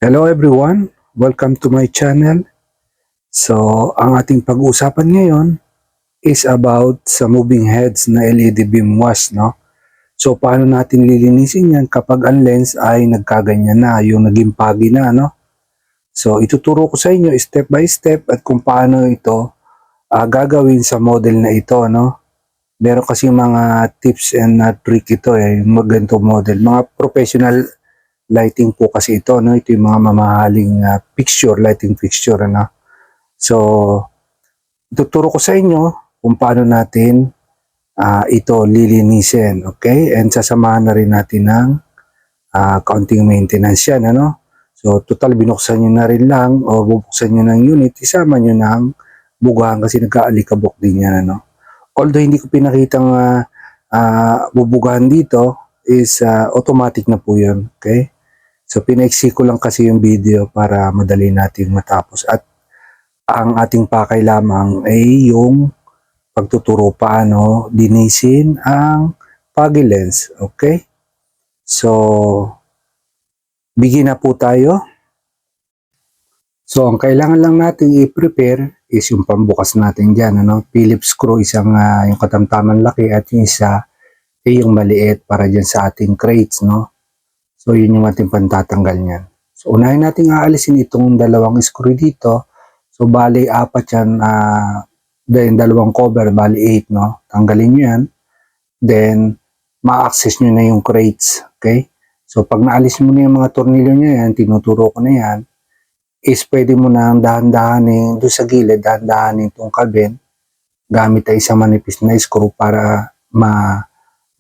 Hello everyone, welcome to my channel. So, ang ating pag-uusapan ngayon is about sa moving heads na LED beam wash, no? So, paano natin lilinisin yan kapag ang lens ay nagkaganyan na, yung naging pagi na, no? So, ituturo ko sa inyo step by step at kung paano ito gagawin sa model na ito, no? Meron kasi mga tips and trick ito yung ganito model. Mga professional lighting po kasi ito, no? Ito yung mga mamahaling lighting fixture, ano? So, ituturo ko sa inyo kung paano natin ito lilinisin, okay? And sasamahan na rin natin ng kaunting maintenance yan, ano? So, total binuksan nyo na rin lang o bubuksan nyo ng unit, isama nyo ng bugahan kasi nagkaalikabok din yan, ano? Although hindi ko pinakitang bubugahan dito is automatic na po yun, okay? So, pinaiksi ko lang kasi yung video para madali nating matapos at ang ating pakay lamang ay yung pagtuturo paano linisin ang foggy lens. Okay? So, begin na po tayo. So, ang kailangan lang natin i-prepare is yung pambukas natin dyan. Ano? Phillips screw, isang yung katamtaman laki at yung isa ay yung maliit para dyan sa ating crates. No? So, yun yung ating pantatanggal niyan. So, unahin natin aalisin itong dalawang screw dito. So, bali, apat yan, then dalawang cover, bali 8, no? Tanggalin nyo yan. Then, ma-access nyo na yung crates, okay? So, pag naalis mo na yung mga tornilyo nyo yan, tinuturo ko na yan, is pwede mo na dahan-dahanin, doon sa gilid, dahan-dahanin itong kabin, gamit ay isang manipis na screw para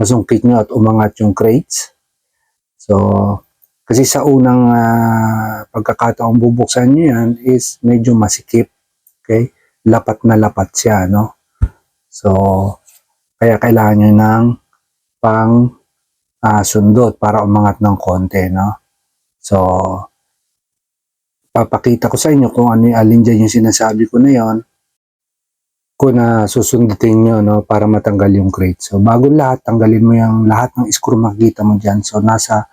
masungkit nyo at umangat yung crates. So, kasi sa unang pagkakataong bubuksan nyo yan is medyo masikip. Okay? Lapat na lapat siya, no? So, kaya kailangan nyo ng pang sundot para umangat ng konti, no? So, papakita ko sa inyo kung ano yung alin dyan yung sinasabi ko na yon kung na susundutin nyo, no? Para matanggal yung crate. So, bago lahat, tanggalin mo yung lahat ng screw makikita mo dyan. So, nasa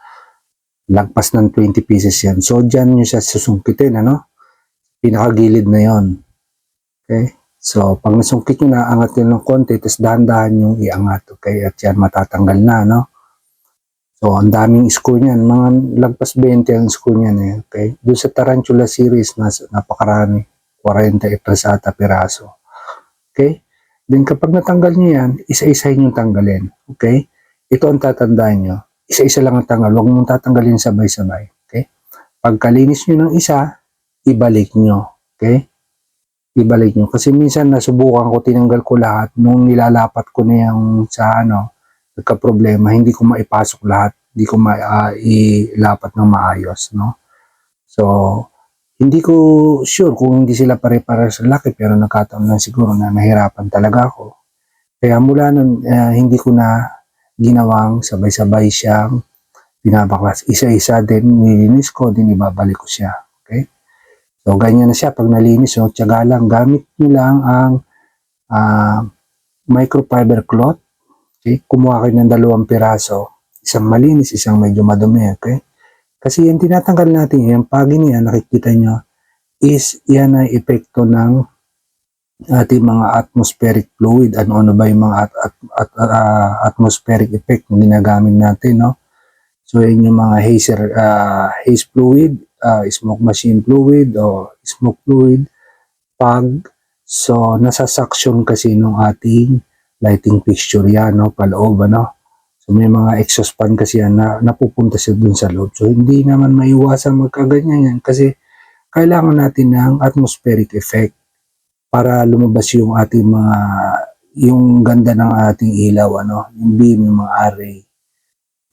lagpas ng 20 pieces yan. So, dyan nyo siya susungkitin, ano? Pinakagilid na yon. Okay? So, pag nasungkit nyo na, angat nyo ng konti, tapos dahan-dahan yung iangat. Okay? At yan, matatanggal na, no? So, ang daming screw niyan. Mga lagpas 20 ang screw niyan, eh. Okay? Doon sa Tarantula series, napakarami. 40 ata piraso. Okay? Then, kapag natanggal nyo yan, isa-isahin yung tanggalin. Okay? Ito ang tatandaan nyo. Isa-isa lang ang tanggal. Huwag mong tatanggalin sabay-sabay. Okay? Pagkalinis nyo ng isa, ibalik nyo. Okay? Ibalik nyo. Kasi minsan nasubukan ko, tinanggal ko lahat. Nung nilalapat ko na yung sa nagka-problema, hindi ko maipasok lahat. Hindi ko mailapat ng maayos. No? So, hindi ko sure kung hindi sila pare-para sa laki, pero nakataon lang siguro na nahirapan talaga ako. Kaya mula nun, hindi ko na ginawang sabay-sabay siyang pinabaklas. Isa-isa din nilinis ko, din ibabalik ko siya. Okay? So, ganyan na siya. Pag nalinis, so, tiyaga lang. Gamit nyo lang ang microfiber cloth. Okay? Kumuha kayo ng 2 piraso. Isang malinis, isang medyo madumi. Okay? Kasi yung tinatanggal natin, yung pagi niya, nakikita nyo, is yan ay epekto ng ating mga atmospheric fluid. Ano ba yung mga atmospheric effect na ginagamit natin, no? So, yun yung mga haze fluid, smoke machine fluid, o smoke fluid, fog. So, nasa-suction kasi nung ating lighting fixture yan, no? Paloob, ano? So, may mga exhaust fan kasi yan na napupunta siya dun sa loob. So, hindi naman maiwasan magkaganyan yan kasi kailangan natin ng atmospheric effect para lumabas yung ating yung ganda ng ating ilaw, ano? Yung beam, yung mga array,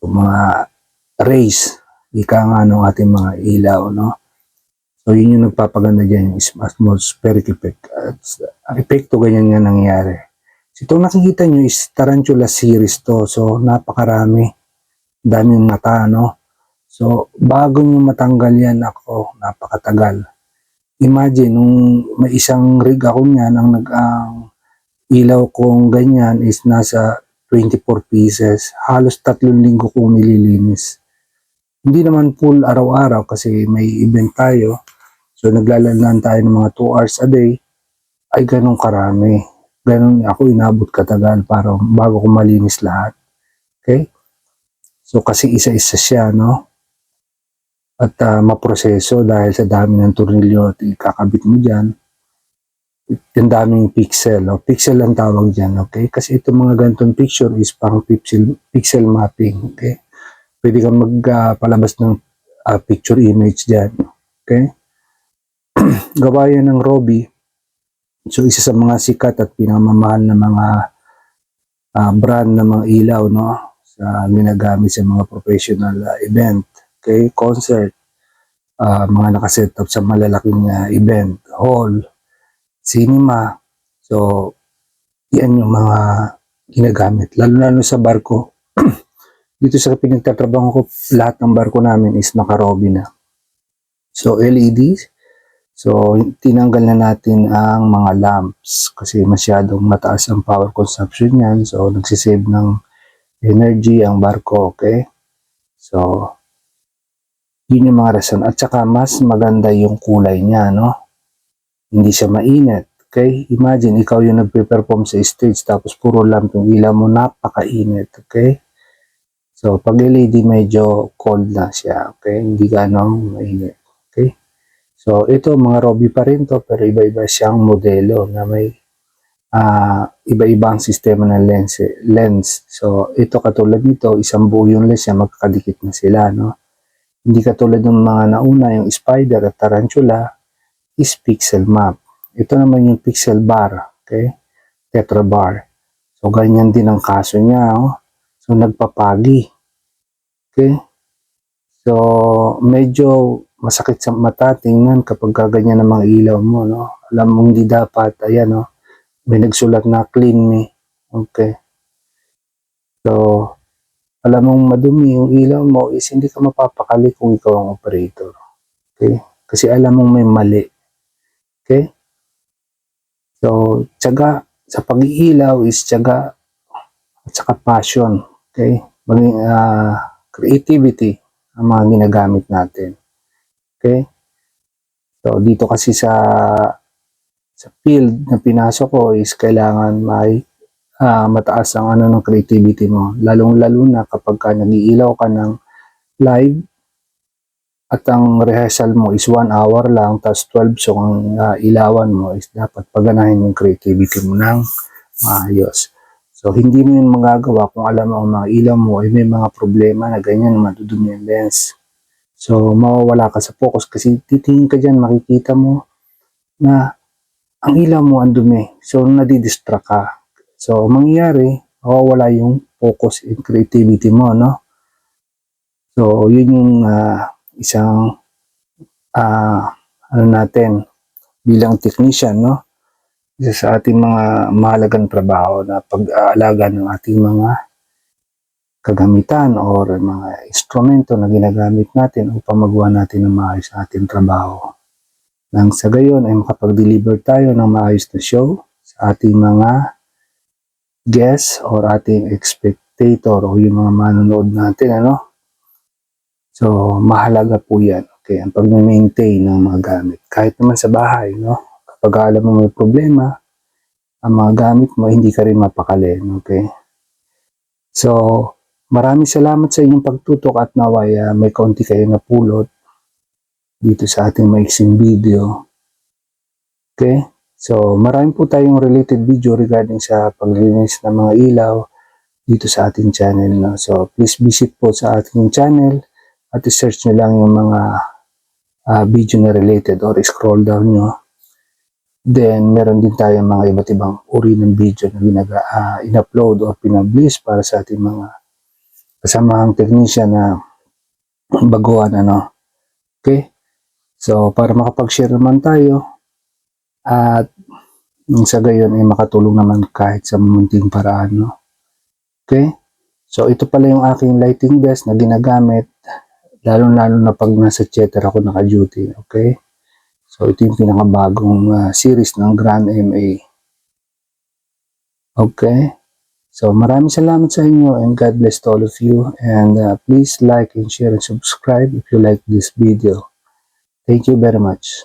yung mga rays, ika nga ng ating mga ilaw, no? So, yun yung nagpapaganda dyan, yung atmospheric effect. Ang epekto, ganyan nga nangyari. So, itong nakikita nyo is Tarantula series to. So, napakarami. Daming mata, no? So, bago nyo matanggal yan, ako, napakatagal. Imagine, nung may isang rig ako niyan, ang ilaw kong ganyan is nasa 24 pieces. Halos 3 linggo kong nililinis. Hindi naman full araw-araw kasi may event tayo. So naglalaan tayo ng mga 2 hours a day. Ay ganun karami. Ganun ako inabot katagal para bago ko malinis lahat. Okay? So kasi isa-isa siya, no? At maproseso dahil sa dami ng tornilyo at ikakabit mo dyan. Yung daming pixel. O, pixel ang tawag dyan, okay? Kasi itong mga ganitong picture is pang pixel mapping, okay? Pwede kang magpalabas ng picture image dyan, okay? Gawa yan ng Robi. So, isa sa mga sikat at pinamamahal na mga brand ng mga ilaw, no? Sa ginagamit sa mga professional event, okay? Concert, mga nakaset up sa malalaking event, hall, cinema. So, yan yung mga ginagamit. Lalo sa barko. Dito sa pinagtatrabaho ko, lahat ng barko namin is naka-Robi na. So, LED. So, tinanggal na natin ang mga lamps kasi masyadong mataas ang power consumption yan. So, nagsisave ng energy ang barko, okay? So, yun yung mga rason. At saka, mas maganda yung kulay niya, no? Hindi siya mainit. Okay? Imagine, ikaw yung nagpe-perform sa stage tapos puro lamp yung ilaw mo, napakainit. Okay? So, pag LED, medyo cold na siya. Okay? Hindi ganong mainit. Okay? So, ito, mga Robi pa rin to, pero iba-iba siyang modelo na may iba-ibang sistema ng lens. So, ito katulad nito, isang buo yung lens niya, magkakadikit na sila, no? Hindi katulad ng mga nauna, yung spider at tarantula, is pixel map. Ito naman yung pixel bar, okay? Tetra bar. So, ganyan din ang kaso niya, oh. So, nagpapagi. Okay? So, medyo masakit sa mata tingnan kapag ganyan ang mga ilaw mo, no? Alam mong hindi dapat, ayan, no? May nagsulat na clean me. Okay? So, alam mong madumi yung ilaw mo is hindi ka mapapakali kung ikaw ang operator. Okay? Kasi alam mong may mali. Okay? So, tiyaga sa pag-iilaw is tiyaga at saka passion. Okay? Maging creativity ang mga ginagamit natin. Okay? So, dito kasi sa field na pinasok ko is kailangan may mataas ang ng creativity mo. Lalong-lalo na kapag nag-iilaw ka ng live at ang rehearsal mo is 1 hour lang, tapos 12 so ang ilawan mo is dapat paganahin yung creativity mo ng maayos. So, hindi mo yun magagawa kung alam mo ang mga ilaw mo ay may mga problema na ganyan, madudumi yung lens. So, mawawala ka sa focus kasi titingin ka dyan, makikita mo na ang ilaw mo ang dumi. So, nadidistract ka. So, mangyayari, mawawala yung focus and creativity mo, no? So, yun yung isang natin bilang technician, no? Isa sa ating mga mahalagang trabaho na pag-aalaga ng ating mga kagamitan or mga instrumento na ginagamit natin upang magawa natin ng maayos sa ating trabaho. Nang sa gayon ay makapag-deliver tayo ng maayos na show sa ating mga guests or ating spectator o yung mga manonood natin, ano? So, mahalaga po yan. Okay, ang pag-maintain ng mga gamit. Kahit naman sa bahay, no? Kapag alam mo may problema, ang mga gamit mo, hindi ka rin mapakali, okay? So, maraming salamat sa inyong pagtutok at naway may kaunti kayo na pulot dito sa ating maiksing video. Okay? So, marami po tayong related video regarding sa paglilinis ng mga ilaw dito sa ating channel. No? So, please visit po sa ating channel at i-search nyo lang yung mga video na related or scroll down nyo. Then, meron din tayo mga iba't ibang uri ng video na in-upload o pinablish para sa ating mga kasamahang technician na baguhan, ano. Okay? So, para makapag-share naman tayo at sa gayon ay makatulong naman kahit sa munting paraan, no. Okay? So, ito pala yung aking lighting desk na ginagamit lalo-lalo na pag nasa theater ako naka-duty. Okay? So, ito yung pinakabagong series ng Grand MA. Okay? So maraming salamat sa inyo and God bless to all of you, and please like and share and subscribe if you like this video. Thank you very much.